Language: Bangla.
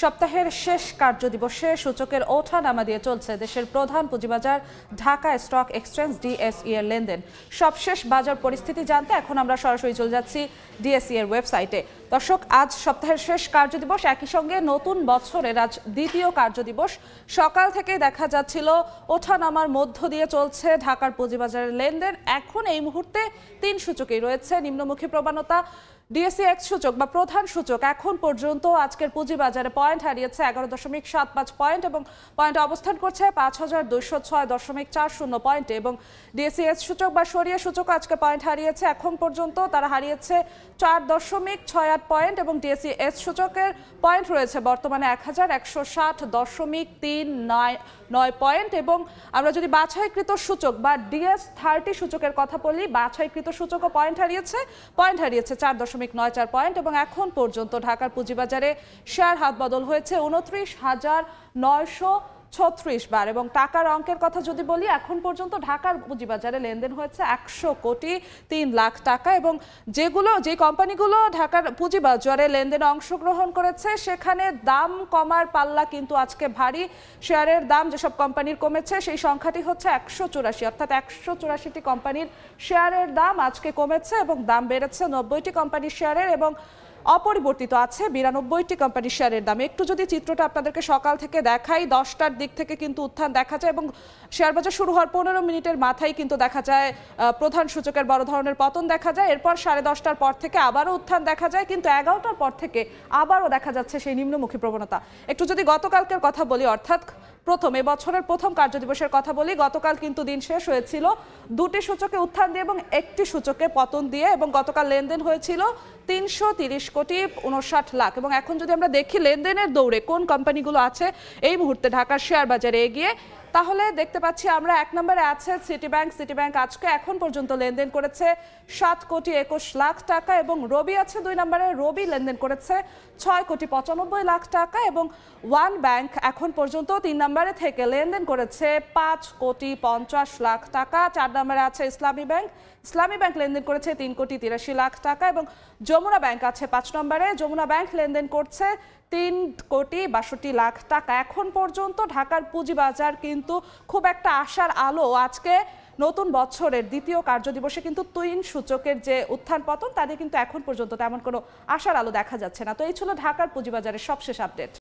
সপ্তাহের শেষ কার্যদিবসে সূচকের ওঠানামা দিয়ে চলছে দেশের প্রধান পুঁজিবাজার ঢাকা স্টক এক্সচেঞ্জ ডিএসই এর লেনদেন। সবশেষ বাজার পরিস্থিতি জানতে এখন আমরা সরাসরি চলে যাচ্ছি ডিএসই এর ওয়েবসাইটে। দর্শক, আজ সপ্তাহের শেষ কার্যদিবস, একই সঙ্গে নতুন বছরের আজ দ্বিতীয় কার্যদিবস। সকাল থেকে দেখা যাচ্ছিল ওঠানামার মধ্য দিয়ে চলছে ঢাকার পুঁজিবাজারের লেনদেন। এখন এই মুহূর্তে তিন সূচকেই রয়েছে নিম্নমুখী প্রবণতা। ডিএসইএক্স সূচক বা প্রধান সূচক এখন পর্যন্ত আজকের পুঁজিবাজারে পয়েন্ট হারিয়েছে 11.75 পয়েন্ট এবং পয়েন্টে অবস্থান করছে 5206.40 পয়েন্টে। এবং ডিএসইএক্স সূচক বা সরিয়ে সূচক আজকে পয়েন্ট হারিয়েছে, এখন পর্যন্ত তারা হারিয়েছে 4.68 পয়েন্ট এবং ডিএসইএক্স সূচকের পয়েন্ট রয়েছে বর্তমানে 1160.39 পয়েন্ট। এবং আমরা যদি বাছাইকৃত সূচক বা ডিএস30 সূচকের কথা বলি, বাছাইকৃত সূচকও পয়েন্ট হারিয়েছে 4.94 পয়েন্ট। এবং এখন পর্যন্ত ঢাকার পুঁজিবাজারে শেয়ার হাত বদল হয়েছে 29,936 বার। এবং টাকার অঙ্কের কথা যদি বলি, এখন পর্যন্ত ঢাকার পুঁজিবাজারে লেনদেন হয়েছে 100,03,00,000 টাকা। এবং যে কোম্পানিগুলো ঢাকার পুঁজিবাজারে লেনদেনে অংশগ্রহণ করেছে সেখানে দাম কমার পাল্লা কিন্তু আজকে ভারী। শেয়ারের দাম যেসব কোম্পানির কমেছে সেই সংখ্যাটি হচ্ছে 184, অর্থাৎ 184টি কোম্পানির শেয়ারের দাম আজকে কমেছে এবং দাম বেড়েছে 90টি কোম্পানির শেয়ারের এবং অপরিবর্তিত আছে 92টি কোম্পানির শেয়ারের দাম। একটু যদি চিত্রটা আপনাদেরকে সকাল থেকে দেখাই, 10টার দিক থেকে কিন্তু উত্থান দেখা যায় এবং শেয়ার বাজার শুরু হওয়ার 15 মিনিটের মাথায় কিন্তু দেখা যায় প্রধান সূচকের বড় ধরনের পতন দেখা যায়। এরপর 10:30টার পর থেকে আবারও উত্থান দেখা যায়, কিন্তু 11টার পর থেকে আবারও দেখা যাচ্ছে সেই নিম্নমুখী প্রবণতা। একটু যদি গতকালকের কথা বলি, অর্থাৎ এবছরের প্রথম কার্যদিবসের কথা বলি, গতকাল কিন্তু দিন শেষ হয়েছিল দুটি সূচকে উত্থান দিয়ে এবং একটি সূচকে পতন দিয়ে এবং গতকাল লেনদেন হয়েছিল 330,59,00,000। এবং এখন যদি আমরা দেখি লেনদেনের দৌড়ে কোন কোম্পানিগুলো আছে এই মুহূর্তে ঢাকার শেয়ার বাজারে এগিয়ে, তাহলে দেখতে পাচ্ছি আমরা 1 নম্বরে আছে সিটি ব্যাংক আজকে এখন পর্যন্ত লেনদেন করেছে 7,21,00,000 টাকা এবং রবি আছে 2 নম্বরে, রবি লেনদেন করেছে 6,95,00,000 টাকা এবং ওয়ান ব্যাংক এখন পর্যন্ত 3 নম্বরে থেকে লেনদেন করেছে 5,50,00,000 টাকা। 4 নম্বরে আছে ইসলামী ব্যাংক লেনদেন করেছে 3,83,00,000 টাকা এবং যমুনা ব্যাংক আছে 5 নম্বরে, যমুনা ব্যাংক লেনদেন করছে 3,62,00,000 টাকা। এখন পর্যন্ত ঢাকার পুঁজিবাজার কিন্তু খুব একটা আশার আলো আজকে নতুন বছরের দ্বিতীয় কার্যদিবসে কিন্তু তিন সূচকের যে উত্থান পতন তাদের কিন্তু এখন পর্যন্ত তেমন কোনো আশার আলো দেখা যাচ্ছে না। তো এই ছিল ঢাকার পুঁজিবাজারের সবশেষ আপডেট।